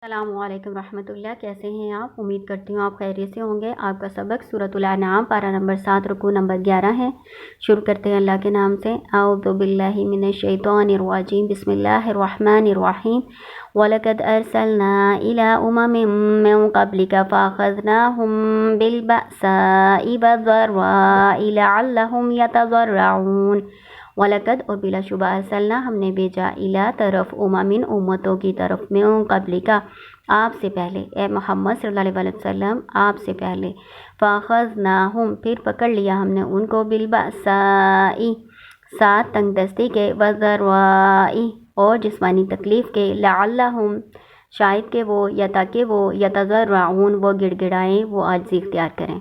السلام علیکم ورحمۃ اللہ، کیسے ہیں آپ؟ امید کرتی ہوں آپ خیریت سے ہوں گے۔ آپ کا سبق سورۃ الانعام پارہ نمبر 7 رکوع نمبر 11 ہے۔ شروع کرتے ہیں اللہ کے نام سے۔ اعوذ باللہ من الشیطان الرجیم، بسم اللہ الرحمن الرحیم۔ وَلَقَدْ أَرْسَلْنَا إِلَىٰ أُمَمٍ مِّن قَبْلِكَ فَأَخَذْنَاهُم بِالْبَأْسَاءِ وَالضَّرَّاءِ لَعَلَّهُمْ يَتَضَرَّعُونَ۔ وَلَقَدْ اور بلا شبہ ارسلنا ہم نے بھیجا الا طرف اممن امتوں کی طرف من قبل کا آپ سے پہلے، اے محمد صلی اللہ علیہ وسلم آپ سے پہلے، فاخذناہم پھر پکڑ لیا ہم نے ان کو بالبأساء ساتھ تنگ دستی کے، والضراء اور جسمانی تکلیف کے، لعلہم شاید کہ وہ یا تاکہ وہ یتضرعون وہ گڑ گڑائیں، وہ عاجزی اختیار کریں۔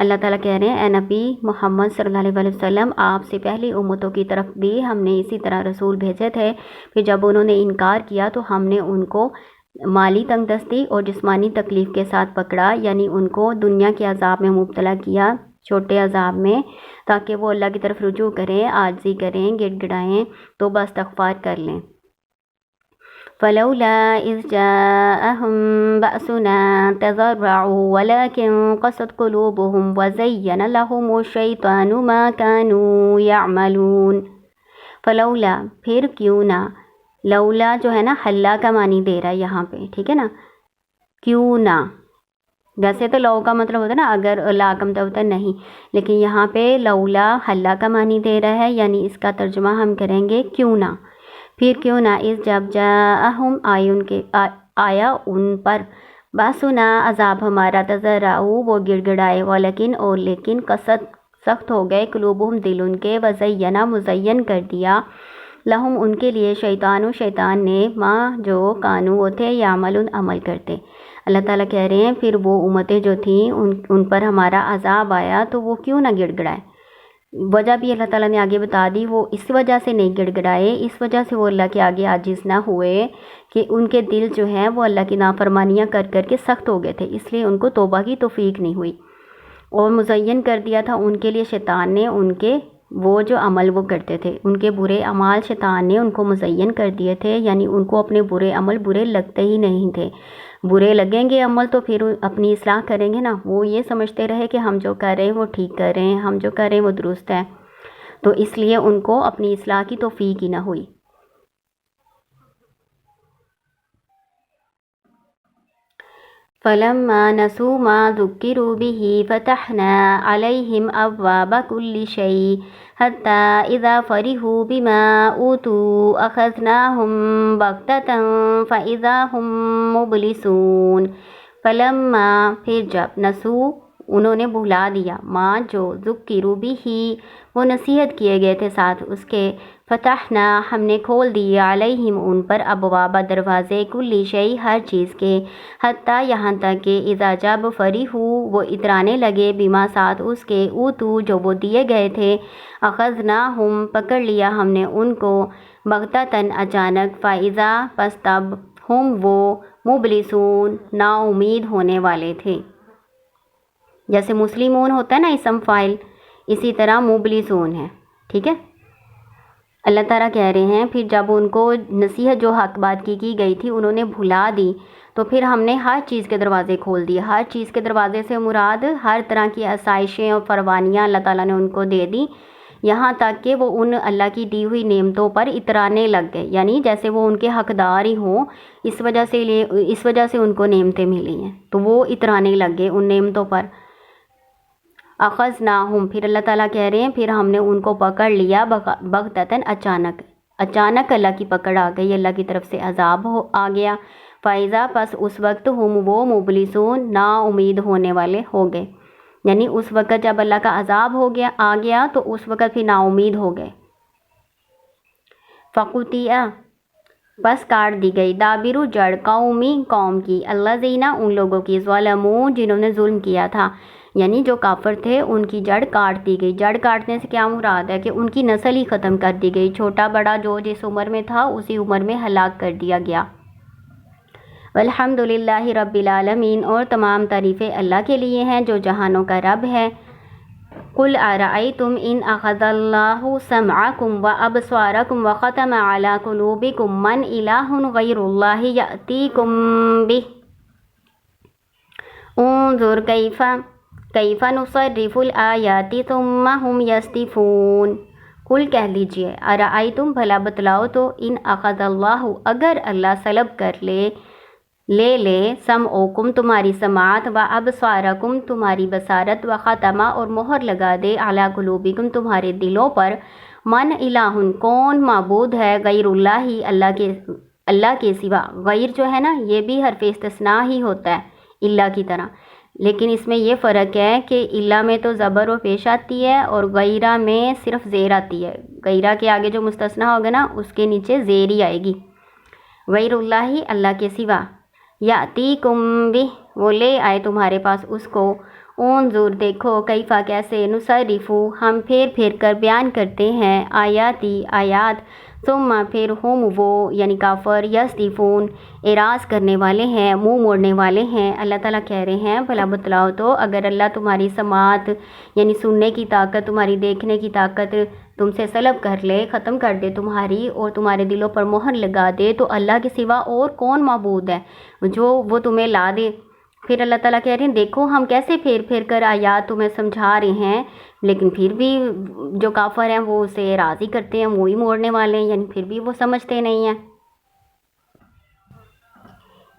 اللہ تعالیٰ کہہ رہے ہیں اے نبی محمد صلی اللہ علیہ وسلم آپ سے پہلی امتوں کی طرف بھی ہم نے اسی طرح رسول بھیجے تھے، پھر جب انہوں نے انکار کیا تو ہم نے ان کو مالی تنگ دستی اور جسمانی تکلیف کے ساتھ پکڑا، یعنی ان کو دنیا کے عذاب میں مبتلا کیا، چھوٹے عذاب میں، تاکہ وہ اللہ کی طرف رجوع کریں، عاجزی کریں، گڑ گڑائیں، توبہ استغفار کر لیں۔ فلولا إذ جاءهم بأسنا تضرعوا ولكن قست قلوبهم وزين لهم الشيطان ما كانوا يعملون۔ فلولا پھر کیوں نہ، لولا جو ہے نا حلا کا معنی دے رہا ہے یہاں پہ، ٹھیک ہے نا، کیوں نہ، ویسے تو لو کا مطلب ہوتا ہے نا اگر، لا کا مطلب ہوتا ہے نہیں، لیکن یہاں پہ لولا حلا کا معنی دے رہا ہے، یعنی اس کا ترجمہ ہم کریں گے کیوں نہ، پھر کیوں نہ، اس جب جاءہم آیا ان پر، باسنا عذاب ہمارا، تضرعوا وہ گڑ گڑائے، ولیکن اور لیکن قست سخت ہو گئے، قلوبہم دل ان کے، وزینا مزین کر دیا، لہم ان کے لیے، شیطان نے، ماں جو کانو وہ تھے، یعملون عمل کرتے۔ اللہ تعالیٰ کہہ رہے ہیں پھر وہ امتیں جو تھیں ان پر ہمارا عذاب آیا تو وہ کیوں نہ گڑ گڑائے۔ وجہ بھی اللہ تعالیٰ نے آگے بتا دی، وہ اس وجہ سے نہیں گڑ گڑائے، اس وجہ سے وہ اللہ کے آگے عاجز نہ ہوئے کہ ان کے دل جو ہیں وہ اللہ کی نافرمانیاں کر کر کے سخت ہو گئے تھے، اس لیے ان کو توبہ کی توفیق نہیں ہوئی، اور مزین کر دیا تھا ان کے لیے شیطان نے ان کے وہ جو عمل وہ کرتے تھے، ان کے برے اعمال شیطان نے ان کو مزین کر دیے تھے، یعنی ان کو اپنے برے عمل برے لگتے ہی نہیں تھے، برے لگیں گے عمل تو پھر اپنی اصلاح کریں گے نا، وہ یہ سمجھتے رہے کہ ہم جو کر رہے ہیں وہ ٹھیک کر رہے ہیں، ہم جو کر رہے ہیں وہ درست ہے، تو اس لیے ان کو اپنی اصلاح کی توفیق ہی نہ ہوئی۔ فَلَمَّا نَسُوا مَا ذُكِّرُوا بِهِ فَتَحْنَا عَلَيْهِمْ أَبْوَابَ كُلِّ شَيْءٍ حَتَّى إِذَا فَرِحُوا بِمَا أُوتُوا أَخَذْنَاهُمْ بَغْتَةً فَإِذَا هُمْ مُبْلِسُونَ۔ فَلَمَّا پھر جب، نسو انہوں نے بھلا دیا، ماں جو، ذکروا بہ وہ نصیحت کیے گئے تھے ساتھ اس کے، فتحنا ہم نے کھول دیے، علیہم ان پر، ابواب دروازے، کل شیء ہر چیز کے، حتیٰ یہاں تک کہ اذا جب فرحوا وہ اترانے لگے، بما ساتھ اس کے، اوتو جو وہ دیے گئے تھے، اخذناہم پکڑ لیا ہم نے ان کو، بغتتاً اچانک، فاذا پس تب، ہم وہ، مبلسون نا امید ہونے والے تھے، جیسے مسلمون ہوتا ہے نا اسم فاعل، اسی طرح مبلسون ہے، ٹھیک ہے۔ اللہ تعالیٰ کہہ رہے ہیں پھر جب ان کو نصیحت جو حق بات کی گئی تھی انہوں نے بھلا دی، تو پھر ہم نے ہر چیز کے دروازے کھول دیے، ہر چیز کے دروازے سے مراد ہر طرح کی آسائشیں اور فروانیاں اللہ تعالیٰ نے ان کو دے دی، یہاں تک کہ وہ ان اللہ کی دی ہوئی نعمتوں پر اترانے لگ گئے، یعنی جیسے وہ ان کے حقدار ہی ہوں، اس وجہ سے ان کو نعمتیں ملی ہیں تو وہ اترانے لگ گئے ان نعمتوں پر۔ اخذناہم پھر اللہ تعالیٰ کہہ رہے ہیں پھر ہم نے ان کو پکڑ لیا، بغتتاً اچانک اللہ کی پکڑ آ گئی، اللہ کی طرف سے عذاب آ گیا، فائزہ پس اس وقت ہم وہ، مبلسون نا امید ہونے والے ہو گئے، یعنی اس وقت جب اللہ کا عذاب آ گیا تو اس وقت پھر نا امید ہو گئے۔ فقطع بس کاٹ دی گئی، دابر جڑ، قوم کی، الذین ان لوگوں کی، ظلموا جنہوں نے ظلم کیا تھا، یعنی جو کافر تھے ان کی جڑ کاٹ دی گئی۔ جڑ کاٹنے سے کیا مراد ہے کہ ان کی نسل ہی ختم کر دی گئی، چھوٹا بڑا جو جس عمر میں تھا اسی عمر میں ہلاک کر دیا گیا۔ والحمد للہ رب العالمین اور تمام تعریفیں اللہ کے لیے ہیں جو جہانوں کا رب ہے۔ قل أرأيتم إن أخذ الله سمعكم وأبصاركم وختم على قلوبكم من إله غير الله يأتيكم به انظر كيف نصرف الآيات ثم هم يصدفون۔ کل کہہ لیجئے ارأیتم بھلا بتلاؤ تو ان اخذ اللہ اگر اللہ سلب کر لے سمعکم تمہاری سماعت و ابصارکم تمہاری بصارت و ختمہ اور مہر لگا دے علی قلوبکم تمہارے دلوں پر من الہ کون معبود ہے غیر اللہ اللہ کے سوا۔ غیر جو ہے نا یہ بھی حرف استثناء ہی ہوتا ہے اللہ کی طرح، لیکن اس میں یہ فرق ہے کہ اللہ میں تو زبر و پیش آتی ہے اور غیرہ میں صرف زیر آتی ہے۔ غیرہ کے آگے جو مستثنیٰ ہوگا نا اس کے نیچے زیر ہی آئے گی۔ غیر اللہ اللہ کے سوا، یاتیکم بہ وہ لے آئے تمہارے پاس اس کو، انظر دیکھو کیفا کیسے نصرفو ہم پھیر کر بیان کرتے ہیں آیات ثم پھر ہم وہ یعنی کافر یصدفون اعراض کرنے والے ہیں، منہ موڑنے والے ہیں۔ اللہ تعالیٰ کہہ رہے ہیں بھلا بتلاؤ تو اگر اللہ تمہاری سماعت یعنی سننے کی طاقت، تمہاری دیکھنے کی طاقت تم سے سلب کر لے، ختم کر دے تمہاری، اور تمہارے دلوں پر مہر لگا دے، تو اللہ کے سوا اور کون معبود ہے جو وہ تمہیں لا دے۔ پھر اللہ تعالیٰ کہہ رہے ہیں دیکھو ہم کیسے پھیر کر آیات تمہیں سمجھا رہے ہیں، لیکن پھر بھی جو کافر ہیں وہ اسے راضی کرتے ہیں، منہ ہی موڑنے والے ہیں، یعنی پھر بھی وہ سمجھتے نہیں ہیں۔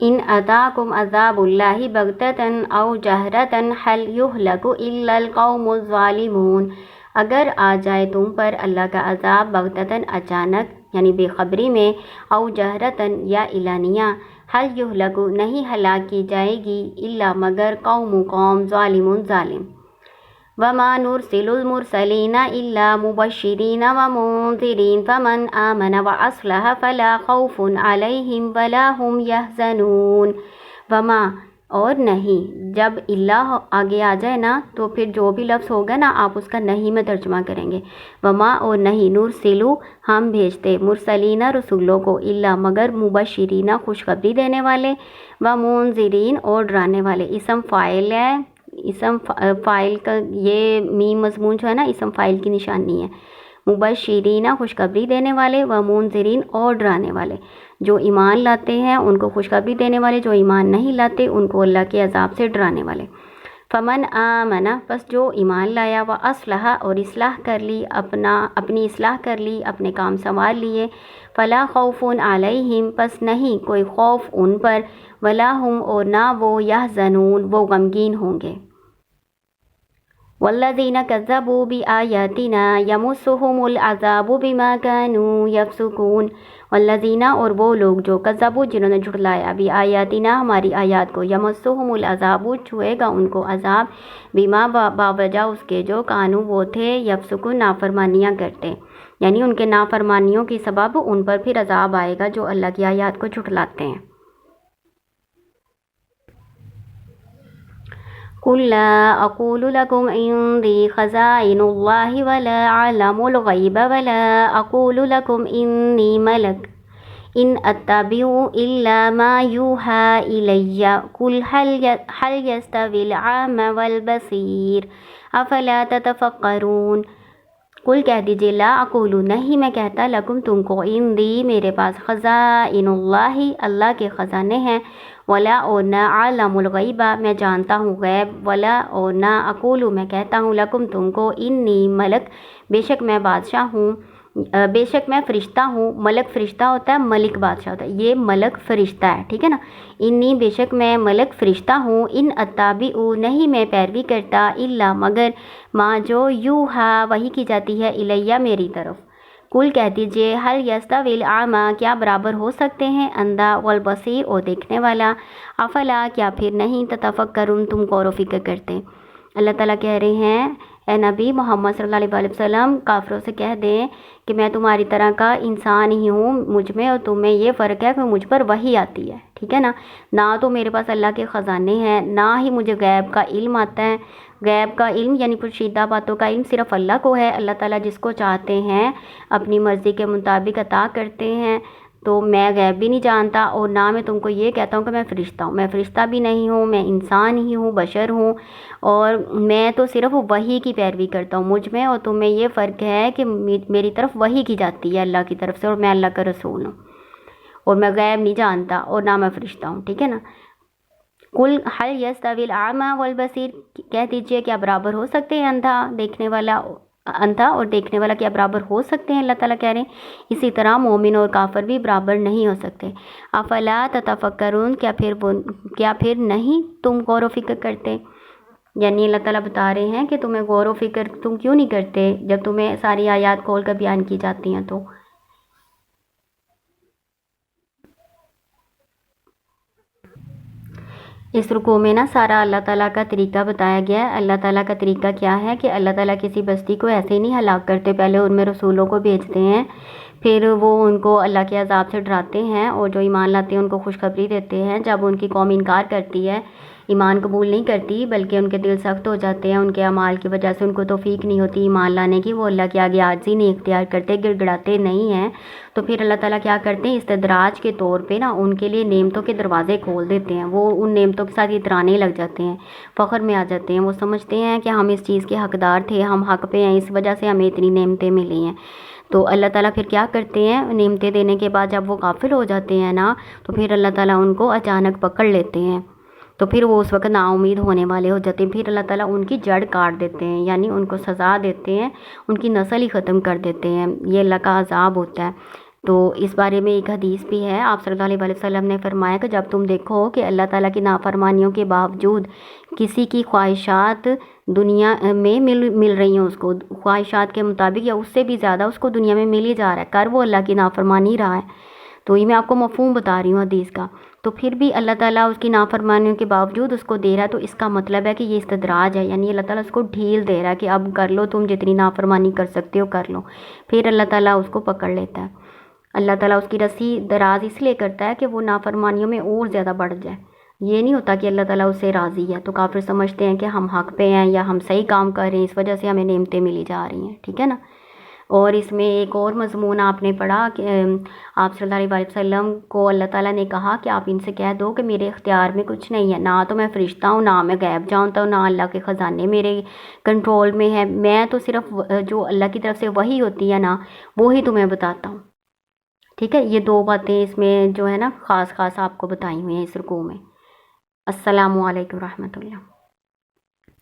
ان اتاکم عذاب اللہ بغتۃ او جہرۃ هل یہلک الا القوم الظالمون، اگر آ جائے تم پر اللہ کا عذاب بغتۃ اچانک یعنی بے خبری میں، او جہرۃ یا اعلانیہ، حل یہلک نہیں ہلاک کی جائے گی الا مگر قوم ظالمون ظالم۔ وما نرسل المرسلین الا مبشرین ومنذرین فمن آمن واصلح فلا خوف علیہم ولا هم یحزنون۔ وما اور نہیں، جب اللہ آگے آ جائے نا تو پھر جو بھی لفظ ہوگا نا آپ اس کا نہیں میں ترجمہ کریں گے۔ وما اور نہیں، نرسلو ہم بھیجتے، مرسلین رسولوں کو، الا مگر مبشرین خوشخبری دینے والے، ومنذرین اور ڈرانے والے۔ اسم فاعل ہے، اسم فاعل کا یہ میم مضمون جو ہے نا اسم فاعل کی نشانی ہے۔ مبشرین خوشخبری دینے والے، ومنذرین اور ڈرانے والے، جو ایمان لاتے ہیں ان کو خوشخبری دینے والے، جو ایمان نہیں لاتے ان کو اللہ کے عذاب سے ڈرانے والے۔ فمن آمن پس جو ایمان لایا، واصلح اور اصلاح کر لی، اپنی اصلاح کر لی، اپنے کام سنوار لیے، فلا خوف علیہم پس نہیں کوئی خوف ان پر، ولا ہم اور نہ وہ یحزنون وہ غمگین ہوں گے۔ والذین کذبوا بآیاتنا یمسهم العذاب بما كانوا یفسقون۔ والذین اور وہ لوگ جو کذبوا جنہوں نے جھٹلایا، بآیاتنا ہماری آیات کو، یمسهم العذاب چھوئے گا ان کو عذاب، بما باوجہ اس کے جو کانوا وہ تھے، یفسقون نافرمانیاں کرتے، یعنی ان کے نافرمانیوں کی سبب ان پر پھر عذاب آئے گا جو اللہ کی آیات کو جھٹلاتے ہیں۔ قل لا اقول لكم عندي خزائن الله ولا اعلم الغيب ولا اقول لكم اني ملك ان اتبع الا ما يوحى الي قل هل يستوي العامى والبصير افلا تتفکرون۔ قل کہہ دیجئے لا اقول نہیں میں کہتا لکم تم کو، عندی میرے پاس، خزائن اللہ اللہ کے خزانے ہیں، ولا اور نہ عالم الغیب میں جانتا ہوں غیب، ولا اور نہ اقول میں کہتا ہوں لکم تم کو، انی ملک بے شک میں بادشاہ ہوں، بے شک میں فرشتہ ہوں۔ ملک فرشتہ ہوتا ہے، ملک بادشاہ ہوتا ہے، یہ ملک فرشتہ ہے، ٹھیک ہے نا۔ انی بے شک میں ملک فرشتہ ہوں، ان اتابع نہیں میں پیروی کرتا، الا مگر ما جو یوحا وحی کی جاتی ہے، الیہ میری طرف۔ قل کہہ دیجئے هل یستوی الاعمی کیا برابر ہو سکتے ہیں اندھا، والبصیر اور دیکھنے والا، افلا کیا پھر نہیں، تتفکرون تم غور و فکر کرتے۔ اللہ تعالیٰ کہہ رہے ہیں اے نبی محمد صلی اللہ علیہ وسلم کافروں سے کہہ دیں کہ میں تمہاری طرح کا انسان ہی ہوں، مجھ میں اور تم میں یہ فرق ہے کہ مجھ پر وحی آتی ہے، ٹھیک ہے نا۔ نہ تو میرے پاس اللہ کے خزانے ہیں، نہ ہی مجھے غیب کا علم آتا ہے۔ غیب کا علم یعنی پوشیدہ باتوں کا علم صرف اللہ کو ہے۔ اللہ تعالیٰ جس کو چاہتے ہیں اپنی مرضی کے مطابق عطا کرتے ہیں۔ تو میں غیب بھی نہیں جانتا، اور نہ میں تم کو یہ کہتا ہوں کہ میں فرشتہ ہوں، میں فرشتہ بھی نہیں ہوں، میں انسان ہی ہوں، بشر ہوں، اور میں تو صرف وحی کی پیروی کرتا ہوں۔ مجھ میں اور تم میں یہ فرق ہے کہ میری طرف وحی کی جاتی ہے اللہ کی طرف سے، اور میں اللہ کا رسول ہوں، اور میں غیب نہیں جانتا اور نہ میں فرشتہ ہوں، ٹھیک ہے نا۔ قل هل يستوي الاعمى والبصیر، کہہ دیجئے کیا برابر ہو سکتے ہیں اندھا اور دیکھنے والا کیا برابر ہو سکتے ہیں؟ اللہ تعالیٰ کہہ رہے ہیں اسی طرح مومن اور کافر بھی برابر نہیں ہو سکتے۔ افلا تتفکرون، کیا پھر نہیں تم غور و فکر کرتے؟ یعنی اللہ تعالیٰ بتا رہے ہیں کہ تمہیں غور و فکر تم کیوں نہیں کرتے جب تمہیں ساری آیات کھول کر بیان کی جاتی ہیں تو۔ اس رکوع میں نا سارا اللہ تعالیٰ کا طریقہ بتایا گیا ہے۔ اللہ تعالیٰ کا طریقہ کیا ہے کہ اللہ تعالیٰ کسی بستی کو ایسے ہی نہیں ہلاک کرتے، پہلے ان میں رسولوں کو بھیجتے ہیں، پھر وہ ان کو اللہ کے عذاب سے ڈراتے ہیں، اور جو ایمان لاتے ہیں ان کو خوشخبری دیتے ہیں۔ جب ان کی قوم انکار کرتی ہے، ایمان قبول نہیں کرتی، بلکہ ان کے دل سخت ہو جاتے ہیں، ان کے اعمال کی وجہ سے ان کو توفیق نہیں ہوتی ایمان لانے کی، وہ اللہ کے آگے عاجزی نہیں اختیار کرتے، گڑ گڑاتے نہیں ہیں، تو پھر اللہ تعالیٰ کیا کرتے ہیں، استدراج کے طور پہ نا ان کے لیے نعمتوں کے دروازے کھول دیتے ہیں۔ وہ ان نعمتوں کے ساتھ اترانے لگ جاتے ہیں، فخر میں آ جاتے ہیں، وہ سمجھتے ہیں کہ ہم اس چیز کے حقدار تھے، ہم حق پہ ہیں، اس وجہ سے ہمیں اتنی نعمتیں ملی ہیں۔ تو اللہ تعالیٰ پھر کیا کرتے ہیں، نعمتیں دینے کے بعد جب وہ غافل ہو جاتے ہیں نا، تو پھر اللہ تعالیٰ ان کو اچانک پکڑ لیتے ہیں، تو پھر وہ اس وقت نا امید ہونے والے ہو جاتے ہیں، پھر اللہ تعالیٰ ان کی جڑ کاٹ دیتے ہیں، یعنی ان کو سزا دیتے ہیں، ان کی نسل ہی ختم کر دیتے ہیں، یہ اللہ کا عذاب ہوتا ہے۔ تو اس بارے میں ایک حدیث بھی ہے، آپ صلی اللہ علیہ وسلم نے فرمایا کہ جب تم دیکھو کہ اللہ تعالیٰ کی نافرمانیوں کے باوجود کسی کی خواہشات دنیا میں مل رہی ہیں، اس کو خواہشات کے مطابق یا اس سے بھی زیادہ اس کو دنیا میں مل ہی جا رہا ہے، کر وہ اللہ کی نافرمانی رہا ہے، تو یہ میں آپ کو مفہوم بتا رہی ہوں حدیث کا، تو پھر بھی اللہ تعالیٰ اس کی نافرمانیوں کے باوجود اس کو دے رہا ہے، تو اس کا مطلب ہے کہ یہ استدراج ہے، یعنی اللہ تعالیٰ اس کو ڈھیل دے رہا ہے کہ اب کر لو، تم جتنی نافرمانی کر سکتے ہو کر لو، پھر اللہ تعالیٰ اس کو پکڑ لیتا ہے۔ اللہ تعالیٰ اس کی رسی دراز اس لیے کرتا ہے کہ وہ نافرمانیوں میں اور زیادہ بڑھ جائے، یہ نہیں ہوتا کہ اللہ تعالیٰ اس سے راضی ہے، تو کافر سمجھتے ہیں کہ ہم حق پہ ہیں یا ہم صحیح کام کر رہے ہیں، اس وجہ سے ہمیں نعمتیں ملی جا رہی ہیں، ٹھیک ہے نا۔ اور اس میں ایک اور مضمون آپ نے پڑھا کہ آپ صلی اللہ علیہ وسلم کو اللہ تعالیٰ نے کہا کہ آپ ان سے کہہ دو کہ میرے اختیار میں کچھ نہیں ہے، نہ تو میں فرشتہ ہوں، نہ میں غیب جانتا ہوں، نہ اللہ کے خزانے میرے کنٹرول میں ہے، میں تو صرف جو اللہ کی طرف سے وحی ہوتی ہے نا وہی تمہیں بتاتا ہوں، ٹھیک ہے۔ یہ دو باتیں اس میں جو ہے نا خاص آپ کو بتائی ہوئی ہیں اس رکوع میں۔ السلام علیکم ورحمۃ اللہ۔